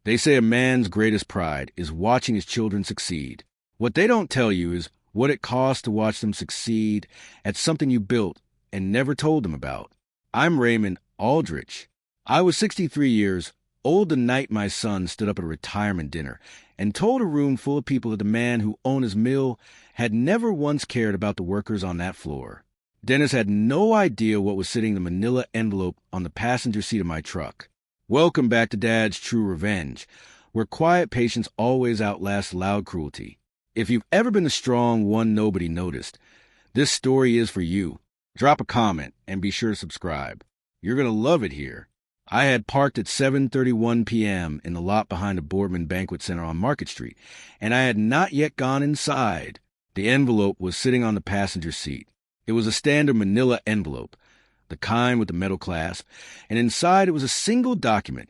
They say a man's greatest pride is watching his children succeed. What they don't tell you is what it costs to watch them succeed at something you built and never told them about. I'm Raymond Aldrich. I was 63 years old the night my son stood up at a retirement dinner and told a room full of people that the man who owned his mill had never once cared about the workers on that floor. Dennis had no idea what was sitting in the manila envelope on the passenger seat of my truck. Welcome back to Dad's True Revenge, where quiet patience always outlasts loud cruelty. If you've ever been the strong one nobody noticed, this story is for you. Drop a comment and be sure to subscribe. You're going to love it here. I had parked at 7:31 p.m. in the lot behind the Boardman Banquet Center on Market Street, and I had not yet gone inside. The envelope was sitting on the passenger seat. It was a standard manila envelope, the kind with the metal clasp, and inside it was a single document,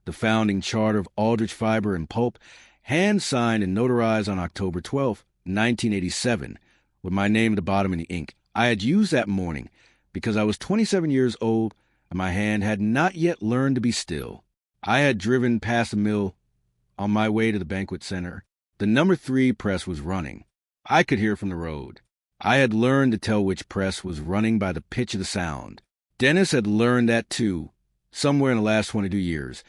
the founding charter of Aldrich Fiber and Pulp, hand-signed and notarized on October 12, 1987, with my name at the bottom in the ink. I had used that morning because I was 27 years old and my hand had not yet learned to be still. I had driven past the mill on my way to the banquet center. The number 3 press was running. I could hear from the road. I had learned to tell which press was running by the pitch of the sound. Dennis had learned that too, somewhere in the last 22 years,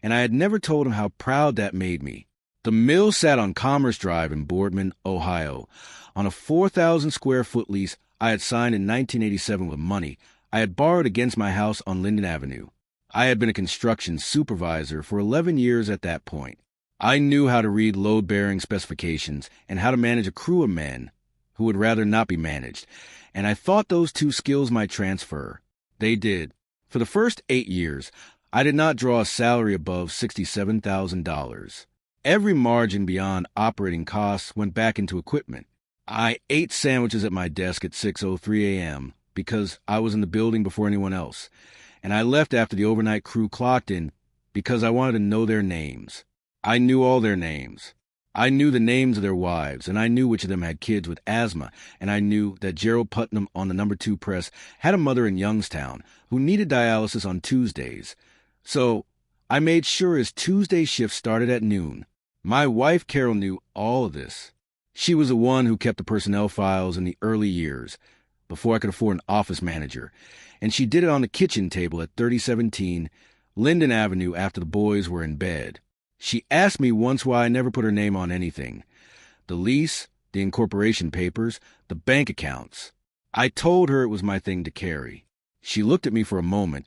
and I had never told him how proud that made me. The mill sat on Commerce Drive in Boardman, Ohio, on a 4,000-square-foot lease I had signed in 1987 with money I had borrowed against my house on Linden Avenue. I had been a construction supervisor for 11 years at that point. I knew how to read load-bearing specifications and how to manage a crew of men who would rather not be managed, and I thought those 2 skills might transfer. They did. For the first 8 years, I did not draw a salary above $67,000. Every margin beyond operating costs went back into equipment. I ate sandwiches at my desk at 6:03 a.m. because I was in the building before anyone else, and I left after the overnight crew clocked in because I wanted to know their names. I knew all their names. I knew the names of their wives, and I knew which of them had kids with asthma, and I knew that Gerald Putnam on the number 2 press had a mother in Youngstown who needed dialysis on Tuesdays. So I made sure his Tuesday shift started at noon. My wife, Carol, knew all of this. She was the one who kept the personnel files in the early years, before I could afford an office manager, and she did it on the kitchen table at 3017 Linden Avenue after the boys were in bed. She asked me once why I never put her name on anything. The lease, the incorporation papers, the bank accounts. I told her it was my thing to carry. She looked at me for a moment,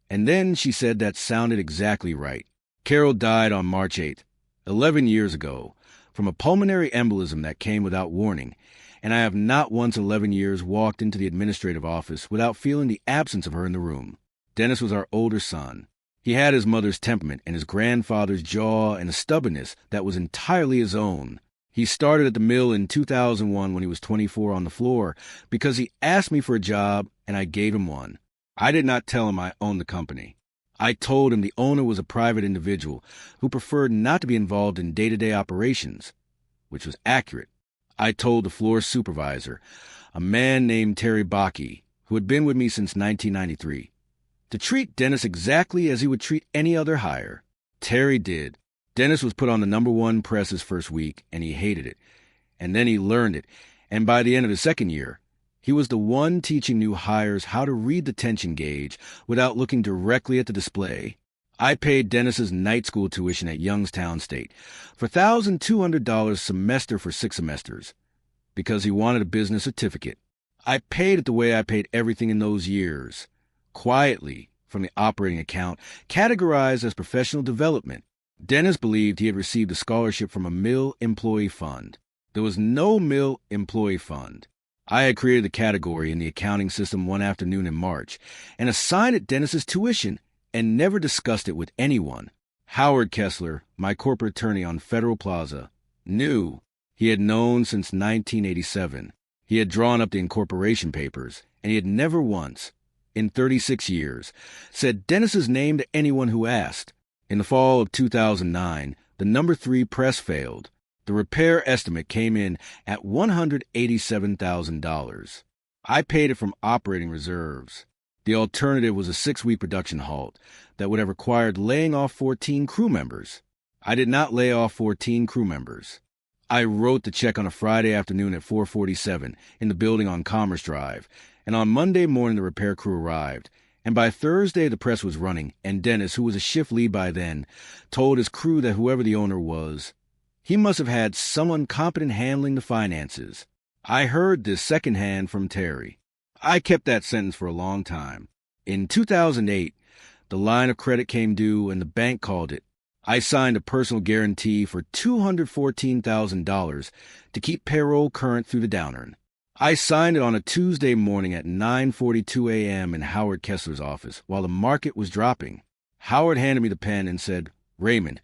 and then she said that sounded exactly right. Carol died on March 8th, 11 years ago, from a pulmonary embolism that came without warning, and I have not once in 11 years walked into the administrative office without feeling the absence of her in the room. Dennis was our older son. He had his mother's temperament and his grandfather's jaw and a stubbornness that was entirely his own. He started at the mill in 2001 when he was 24 on the floor because he asked me for a job and I gave him one. I did not tell him I owned the company. I told him the owner was a private individual who preferred not to be involved in day-to-day operations, which was accurate. I told the floor supervisor, a man named Terry Bakke, who had been with me since 1993, to treat Dennis exactly as he would treat any other hire. Terry did. Dennis was put on the number 1 press his first week, and he hated it. And then he learned it, and by the end of his second year, he was the one teaching new hires how to read the tension gauge without looking directly at the display. I paid Dennis's night school tuition at Youngstown State for $1,200 semester for 6 semesters because he wanted a business certificate. I paid it the way I paid everything in those years, quietly from the operating account, categorized as professional development. Dennis believed he had received a scholarship from a mill employee fund. There was no mill employee fund. I had created the category in the accounting system one afternoon in March and assigned it Dennis's tuition and never discussed it with anyone. Howard Kessler, my corporate attorney on Federal Plaza, knew. He had known since 1987. He had drawn up the incorporation papers, and he had never once, in 36 years, said Dennis's name to anyone who asked. In the fall of 2009, the number 3 press failed. The repair estimate came in at $187,000. I paid it from operating reserves. The alternative was a 6-week production halt that would have required laying off 14 crew members. I did not lay off 14 crew members. I wrote the check on a Friday afternoon at 4:47 in the building on Commerce Drive, and on Monday morning the repair crew arrived, and by Thursday the press was running, and Dennis, who was a shift lead by then, told his crew that whoever the owner was, he must have had someone competent handling the finances. I heard this secondhand from Terry. I kept that sentence for a long time. In 2008, the line of credit came due and the bank called it. I signed a personal guarantee for $214,000 to keep payroll current through the downturn. I signed it on a Tuesday morning at 9:42 a.m. in Howard Kessler's office while the market was dropping. Howard handed me the pen and said, "Raymond,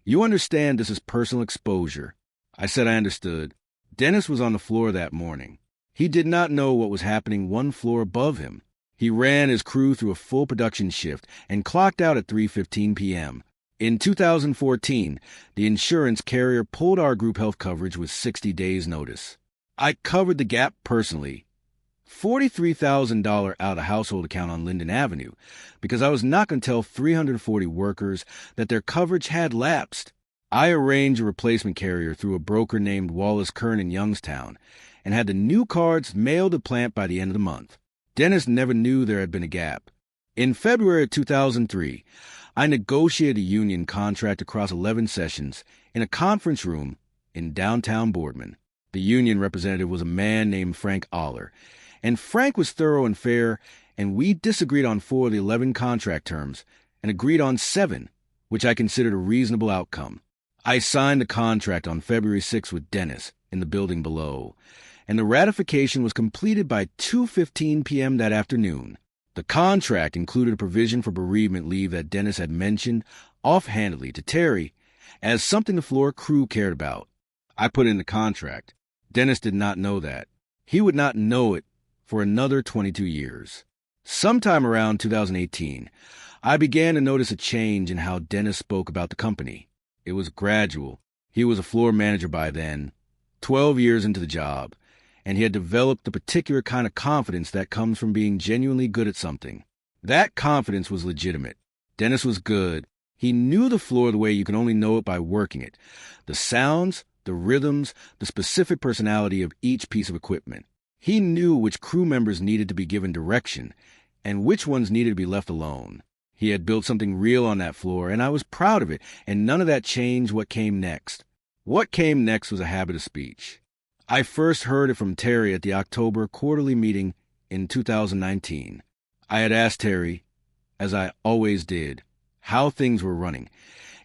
you understand this is personal exposure." I said I understood. Dennis was on the floor that morning. He did not know what was happening one floor above him. He ran his crew through a full production shift and clocked out at 3:15 p.m. In 2014, the insurance carrier pulled our group health coverage with 60 days' notice. I covered the gap personally, $43,000 out of household account on Linden Avenue, because I was not going to tell 340 workers that their coverage had lapsed. I arranged a replacement carrier through a broker named Wallace Kern in Youngstown and had the new cards mailed to plant by the end of the month. Dennis never knew there had been a gap. In February of 2003, I negotiated a union contract across 11 sessions in a conference room in downtown Boardman. The union representative was a man named Frank Aller, and Frank was thorough and fair, and we disagreed on 4 of the 11 contract terms and agreed on 7, which I considered a reasonable outcome. I signed the contract on February 6 with Dennis in the building below, and the ratification was completed by 2:15 p.m. that afternoon. The contract included a provision for bereavement leave that Dennis had mentioned offhandedly to Terry as something the floor crew cared about. I put in the contract. Dennis did not know that. He would not know it for another 22 years. Sometime around 2018, I began to notice a change in how Dennis spoke about the company. It was gradual. He was a floor manager by then, 12 years into the job, and he had developed the particular kind of confidence that comes from being genuinely good at something. That confidence was legitimate. Dennis was good. He knew the floor the way you can only know it by working it. The sounds, the rhythms, the specific personality of each piece of equipment. He knew which crew members needed to be given direction and which ones needed to be left alone. He had built something real on that floor, and I was proud of it, and none of that changed what came next. What came next was a habit of speech. I first heard it from Terry at the October quarterly meeting in 2019. I had asked Terry, as I always did, how things were running,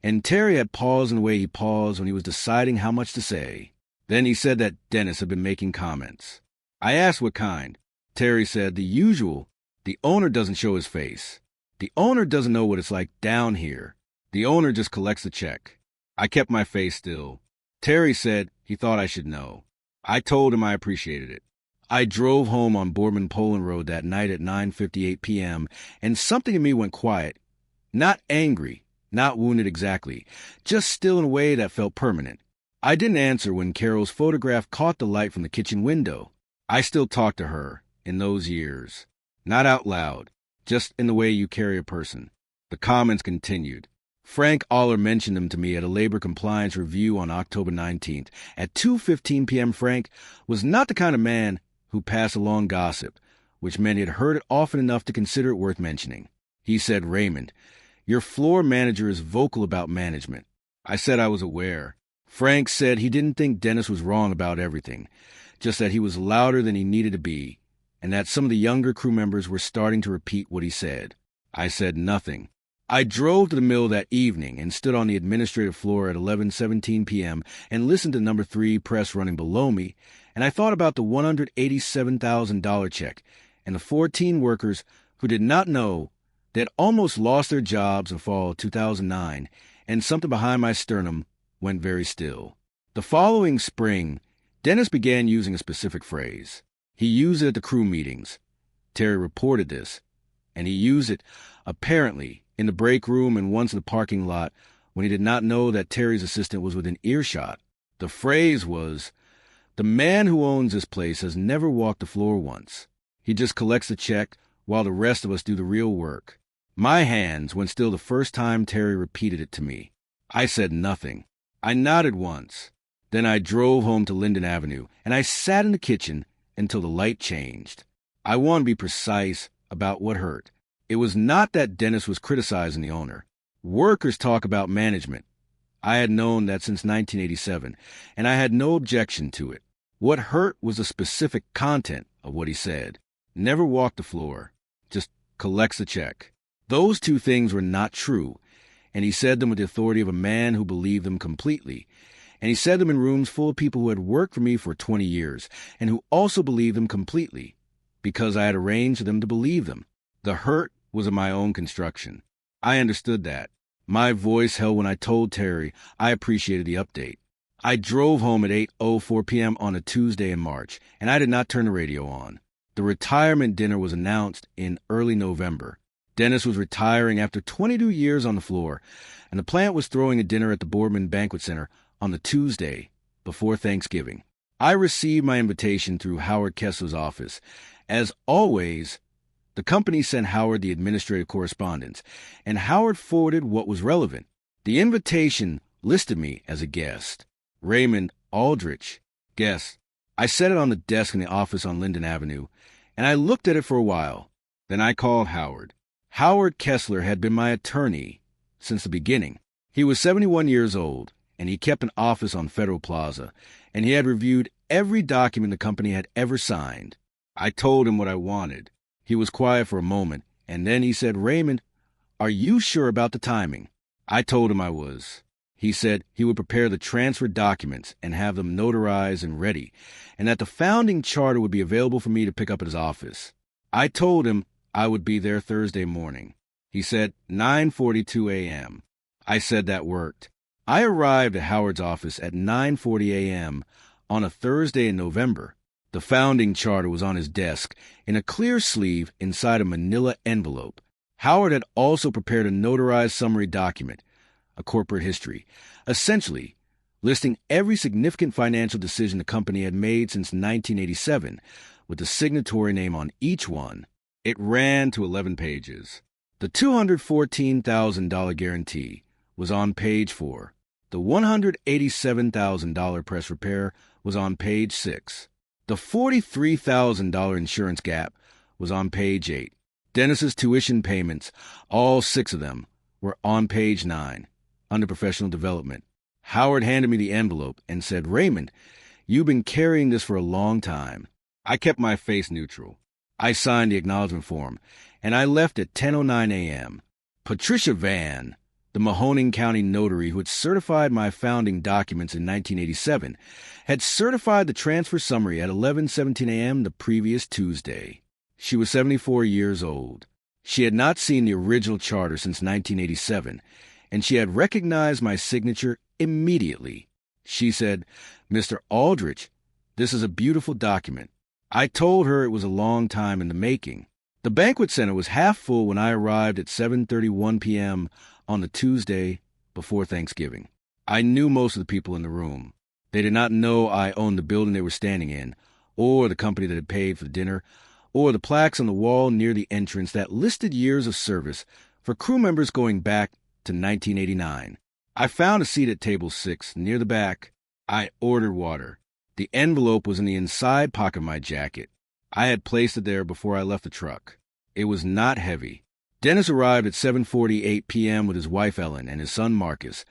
and Terry had paused in the way he paused when he was deciding how much to say. Then he said that Dennis had been making comments. I asked what kind. Terry said, the usual. The owner doesn't show his face. The owner doesn't know what it's like down here. The owner just collects the check. I kept my face still. Terry said he thought I should know. I told him I appreciated it. I drove home on Boardman Poland Road that night at 9:58 p.m., and something in me went quiet. Not angry, not wounded exactly, just still in a way that felt permanent. I didn't answer when Carol's photograph caught the light from the kitchen window. I still talked to her in those years. Not out loud, just in the way you carry a person. The comments continued. Frank Aller mentioned them to me at a labor compliance review on October 19th. At 2:15 p.m., Frank was not the kind of man who passed along gossip, which meant he had heard it often enough to consider it worth mentioning. He said, Raymond, your floor manager is vocal about management. I said I was aware. Frank said he didn't think Dennis was wrong about everything, just that he was louder than he needed to be, and that some of the younger crew members were starting to repeat what he said. I said nothing. I drove to the mill that evening and stood on the administrative floor at 11:17 p.m. and listened to number 3 press running below me, and I thought about the $187,000 check and the 14 workers who did not know they had almost lost their jobs in fall of 2009, and something behind my sternum went very still. The following spring, Dennis began using a specific phrase. He used it at the crew meetings. Terry reported this, and he used it, apparently, in the break room and once in the parking lot when he did not know that Terry's assistant was within earshot. The phrase was, the man who owns this place has never walked the floor once. He just collects the check while the rest of us do the real work. My hands went still the first time Terry repeated it to me. I said nothing. I nodded once. Then I drove home to Linden Avenue, and I sat in the kitchen until the light changed. I want to be precise about what hurt. It was not that Dennis was criticizing the owner. Workers talk about management. I had known that since 1987, and I had no objection to it. What hurt was the specific content of what he said. Never walk the floor. Just collects the check. Those two things were not true, and he said them with the authority of a man who believed them completely. And he said them in rooms full of people who had worked for me for 20 years, and who also believed them completely, because I had arranged for them to believe them. The hurt was of my own construction. I understood that. My voice held when I told Terry I appreciated the update. I drove home at 8:04 p.m. on a Tuesday in March, and I did not turn the radio on. The retirement dinner was announced in early November. Dennis was retiring after 22 years on the floor, and the plant was throwing a dinner at the Boardman Banquet Center on the Tuesday before Thanksgiving. I received my invitation through Howard Kessler's office. As always, the company sent Howard the administrative correspondence, and Howard forwarded what was relevant. The invitation listed me as a guest. Raymond Aldrich, guest. I set it on the desk in the office on Linden Avenue, and I looked at it for a while. Then I called Howard. Howard Kessler had been my attorney since the beginning. He was 71 years old, and he kept an office on Federal Plaza, and he had reviewed every document the company had ever signed. I told him what I wanted. He was quiet for a moment, and then he said, "Raymond, are you sure about the timing?" I told him I was. He said he would prepare the transfer documents and have them notarized and ready, and that the founding charter would be available for me to pick up at his office. I told him I would be there Thursday morning. He said 9:42 a.m. I said that worked. I arrived at Howard's office at 9:40 a.m. on a Thursday in November. The founding charter was on his desk in a clear sleeve inside a manila envelope. Howard had also prepared a notarized summary document, a corporate history, essentially listing every significant financial decision the company had made since 1987, with the signatory name on each one. It ran to 11 pages. The $214,000 guarantee was on page 4. The $187,000 press repair was on page 6. The $43,000 insurance gap was on page 8. Dennis's tuition payments, all 6 of them, were on page 9, under professional development. Howard handed me the envelope and said, "Raymond, you've been carrying this for a long time." I kept my face neutral. I signed the acknowledgement form, and I left at 10:09 a.m. Patricia Vann, the Mahoning County notary who had certified my founding documents in 1987, had certified the transfer summary at 11:17 a.m. the previous Tuesday. She was 74 years old. She had not seen the original charter since 1987, and she had recognized my signature immediately. She said, "Mr. Aldrich, this is a beautiful document." I told her it was a long time in the making. The banquet center was half full when I arrived at 7:31 p.m. on the Tuesday before Thanksgiving. I knew most of the people in the room. They did not know I owned the building they were standing in, or the company that had paid for the dinner, or the plaques on the wall near the entrance that listed years of service for crew members going back to 1989. I found a seat at table 6 near the back. I ordered water. The envelope was in the inside pocket of my jacket. I had placed it there before I left the truck. It was not heavy. Dennis arrived at 7:48 p.m. with his wife Ellen and his son Marcus,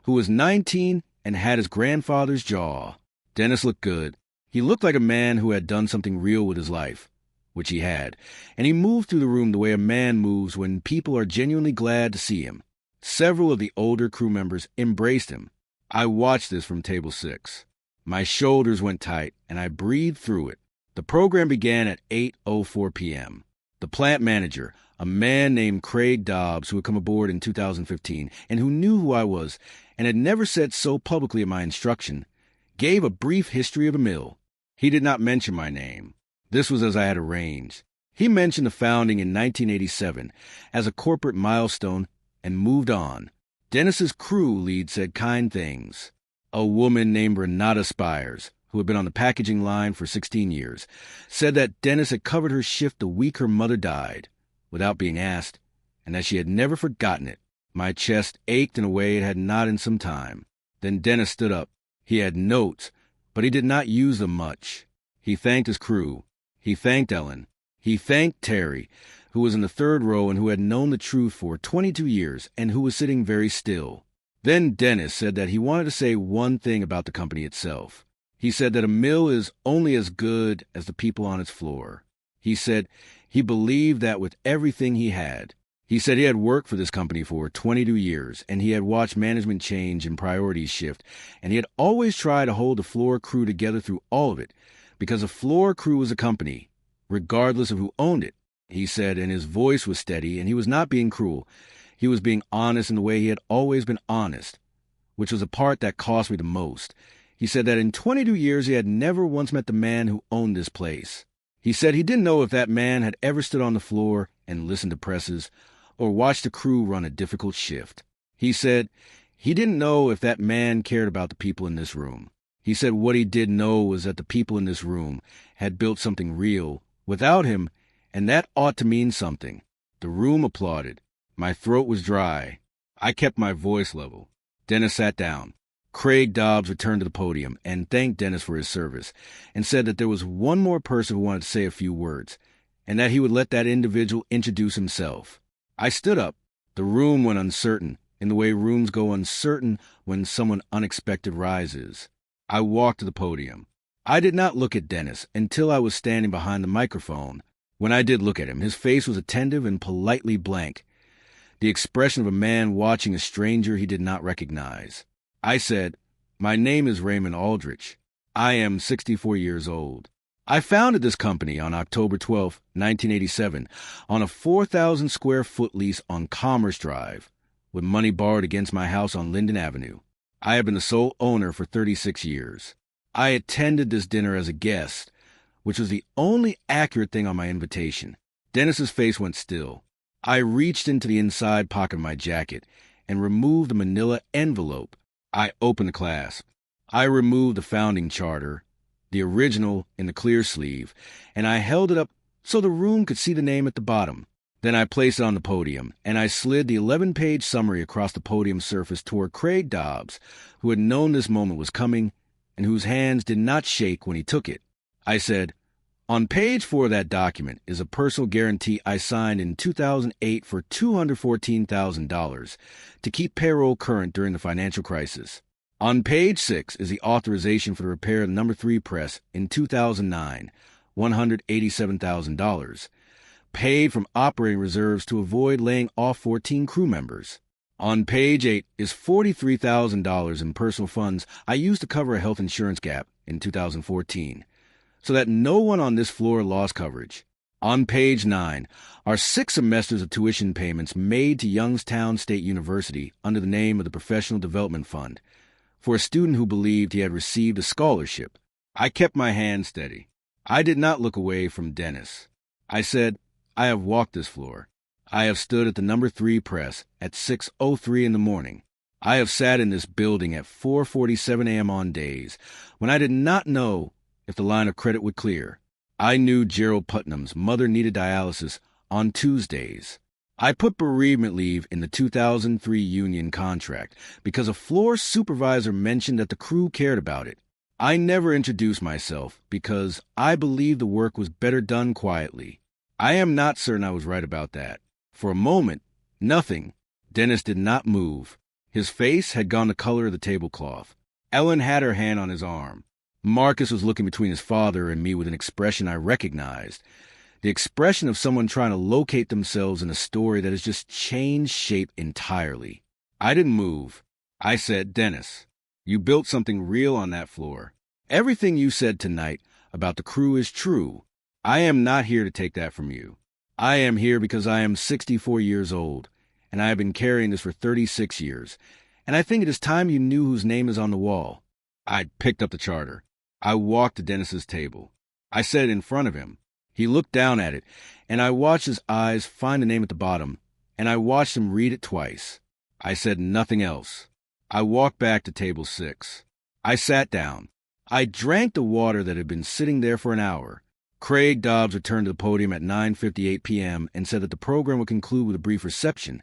who was 19 and had his grandfather's jaw. Dennis looked good. He looked like a man who had done something real with his life, which he had, and he moved through the room the way a man moves when people are genuinely glad to see him. Several of the older crew members embraced him. I watched this from table 6. My shoulders went tight, and I breathed through it. The program began at 8:04 p.m. The plant manager, a man named Craig Dobbs, who had come aboard in 2015 and who knew who I was and had never said so publicly at my instruction, gave a brief history of the mill. He did not mention my name. This was as I had arranged. He mentioned the founding in 1987 as a corporate milestone and moved on. Dennis's crew lead said kind things. A woman named Renata Spires, who had been on the packaging line for 16 years, said that Dennis had covered her shift the week her mother died, without being asked, and that she had never forgotten it. My chest ached in a way it had not in some time. Then Dennis stood up. He had notes, but he did not use them much. He thanked his crew. He thanked Ellen. He thanked Terry, who was in the third row and who had known the truth for 22 years and who was sitting very still. Then Dennis said that he wanted to say one thing about the company itself. He said that a mill is only as good as the people on its floor. He said he believed that with everything he had. He said he had worked for this company for 22 years, and he had watched management change and priorities shift, and he had always tried to hold the floor crew together through all of it, because a floor crew was a company, regardless of who owned it. He said, and his voice was steady, and he was not being cruel. He was being honest in the way he had always been honest, which was the part that cost me the most. He said that in 22 years he had never once met the man who owned this place. He said he didn't know if that man had ever stood on the floor and listened to presses, or watched the crew run a difficult shift. He said he didn't know if that man cared about the people in this room. He said what he did know was that the people in this room had built something real without him, and that ought to mean something. The room applauded. My throat was dry. I kept my voice level. Dennis sat down. Craig Dobbs returned to the podium and thanked Dennis for his service and said that there was one more person who wanted to say a few words, and that he would let that individual introduce himself. I stood up. The room went uncertain, in the way rooms go uncertain when someone unexpected rises. I walked to the podium. I did not look at Dennis until I was standing behind the microphone. When I did look at him, his face was attentive and politely blank, the expression of a man watching a stranger he did not recognize. I said, "My name is Raymond Aldrich. I am 64 years old. I founded this company on October 12, 1987, on a 4,000-square-foot lease on Commerce Drive, with money borrowed against my house on Linden Avenue. I have been the sole owner for 36 years. I attended this dinner as a guest, which was the only accurate thing on my invitation." Dennis's face went still. I reached into the inside pocket of my jacket and removed a manila envelope. I opened the clasp. I removed the founding charter, the original in the clear sleeve, and I held it up so the room could see the name at the bottom. Then I placed it on the podium, and I slid the 11-page summary across the podium surface toward Craig Dobbs, who had known this moment was coming and whose hands did not shake when he took it. I said, "On page 4 of that document is a personal guarantee I signed in 2008 for $214,000 to keep payroll current during the financial crisis. On page 6 is the authorization for the repair of the No. 3 press in 2009, $187,000, paid from operating reserves to avoid laying off 14 crew members. On page 8 is $43,000 in personal funds I used to cover a health insurance gap in 2014. So that no one on this floor lost coverage. On page 9 are 6 semesters of tuition payments made to Youngstown State University under the name of the Professional Development Fund for a student who believed he had received a scholarship. I kept my hand steady. I did not look away from Dennis. I said, "I have walked this floor. I have stood at the No. 3 press at 6:03 in the morning. I have sat in this building at 4:47 a.m. on days when I did not know if the line of credit would clear. I knew Gerald Putnam's mother needed dialysis on Tuesdays. I put bereavement leave in the 2003 union contract because a floor supervisor mentioned that the crew cared about it. I never introduced myself because I believed the work was better done quietly. I am not certain I was right about that. For a moment, nothing. Dennis did not move. His face had gone the color of the tablecloth. Ellen had her hand on his arm. Marcus was looking between his father and me with an expression I recognized. The expression of someone trying to locate themselves in a story that has just changed shape entirely. I didn't move. I said, "Dennis, you built something real on that floor. Everything you said tonight about the crew is true. I am not here to take that from you. I am here because I am 64 years old, and I have been carrying this for 36 years, and I think it is time you knew whose name is on the wall." I picked up the charter. I walked to Dennis's table. I set it in front of him. He looked down at it, and I watched his eyes find the name at the bottom, and I watched him read it twice. I said nothing else. I walked back to table 6. I sat down. I drank the water that had been sitting there for an hour. Craig Dobbs returned to the podium at 9:58 p.m. and said that the program would conclude with a brief reception,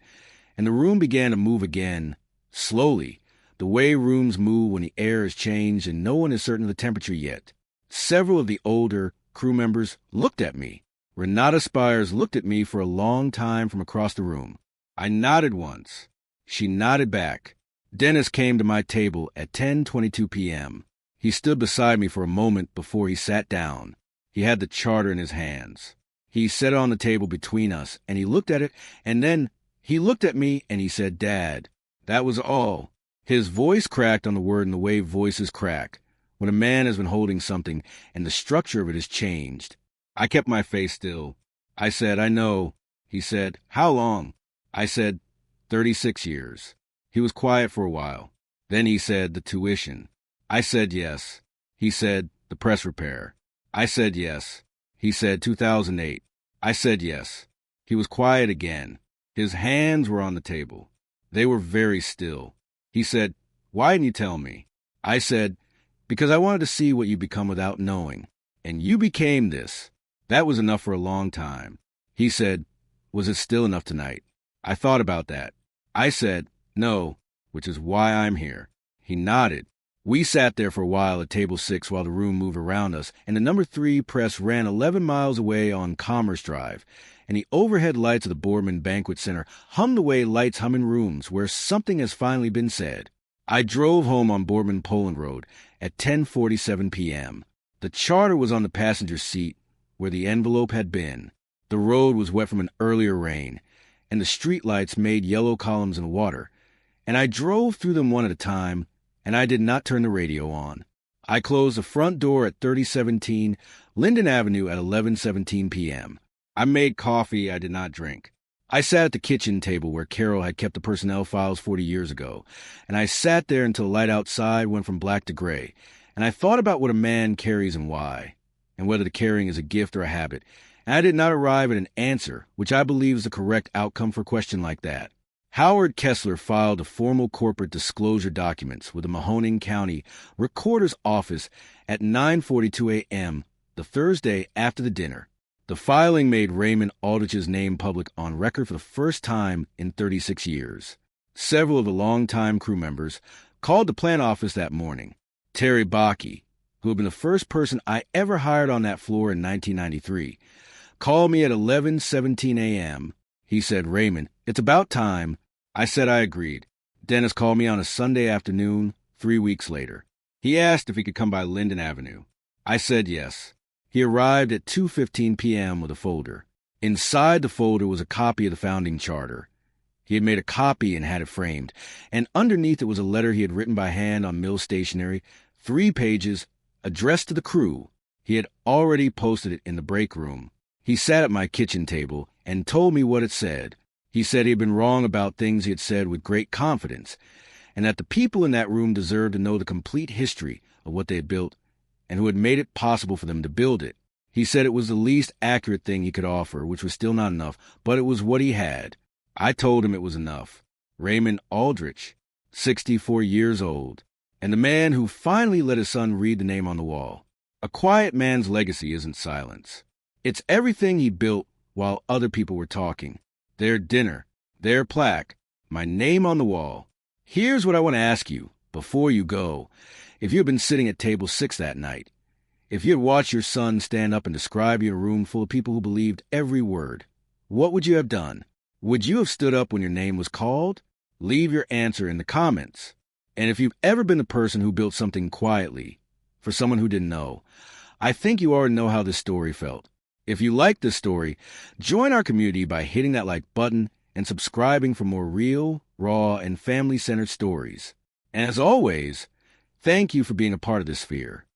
and the room began to move again, slowly, the way rooms move when the air is changed and no one is certain of the temperature yet. Several of the older crew members looked at me. Renata Spires looked at me for a long time from across the room. I nodded once. She nodded back. Dennis came to my table at 10:22 p.m. He stood beside me for a moment before he sat down. He had the charter in his hands. He set it on the table between us, and he looked at it, and then he looked at me, and he said, "Dad." That was all. His voice cracked on the word in the way voices crack, when a man has been holding something, and the structure of it is changed. I kept my face still. I said, "I know." He said, "How long?" I said, 36 years. He was quiet for a while. Then he said, "The tuition." I said, "Yes." He said, "The press repair." I said, "Yes." He said, 2008. I said, "Yes." He was quiet again. His hands were on the table. They were very still. He said, "Why didn't you tell me?" I said, "Because I wanted to see what you become without knowing. And you became this. That was enough for a long time." He said, "Was it still enough tonight?" I thought about that. I said, "No, which is why I'm here." He nodded. We sat there for a while at table 6 while the room moved around us, and the number 3 press ran 11 miles away on Commerce Drive, and the overhead lights of the Boardman Banquet Center hummed the way lights hum in rooms where something has finally been said. I drove home on Boardman Poland Road at 10:47 p.m. The charter was on the passenger seat where the envelope had been. The road was wet from an earlier rain, and the street lights made yellow columns in water, and I drove through them one at a time, and I did not turn the radio on. I closed the front door at 3017 Linden Avenue at 11:17 p.m. I made coffee I did not drink. I sat at the kitchen table where Carol had kept the personnel files 40 years ago, and I sat there until the light outside went from black to gray, and I thought about what a man carries and why, and whether the carrying is a gift or a habit, and I did not arrive at an answer, which I believe is the correct outcome for a question like that. Howard Kessler filed the formal corporate disclosure documents with the Mahoning County Recorder's Office at 9:42 a.m. the Thursday after the dinner. The filing made Raymond Aldrich's name public on record for the first time in 36 years. Several of the longtime crew members called the plant office that morning. Terry Bakke, who had been the first person I ever hired on that floor in 1993, called me at 11:17 a.m. He said, "Raymond, it's about time." I said I agreed. Dennis called me on a Sunday afternoon, 3 weeks later. He asked if he could come by Linden Avenue. I said yes. He arrived at 2:15 p.m. with a folder. Inside the folder was a copy of the founding charter. He had made a copy and had it framed, and underneath it was a letter he had written by hand on mill stationery, 3 pages, addressed to the crew. He had already posted it in the break room. He sat at my kitchen table and told me what it said. He said he had been wrong about things he had said with great confidence, and that the people in that room deserved to know the complete history of what they had built and who had made it possible for them to build it. He said it was the least accurate thing he could offer, which was still not enough, but it was what he had. I told him it was enough. Raymond Aldrich, 64 years old, and the man who finally let his son read the name on the wall. A quiet man's legacy isn't silence. It's everything he built while other people were talking. Their dinner, their plaque, my name on the wall. Here's what I want to ask you before you go. If you had been sitting at table 6 that night, if you had watched your son stand up and describe you in a room full of people who believed every word, what would you have done? Would you have stood up when your name was called? Leave your answer in the comments. And if you've ever been the person who built something quietly for someone who didn't know, I think you already know how this story felt. If you like this story, join our community by hitting that like button and subscribing for more real, raw, and family-centered stories. And as always, thank you for being a part of this sphere.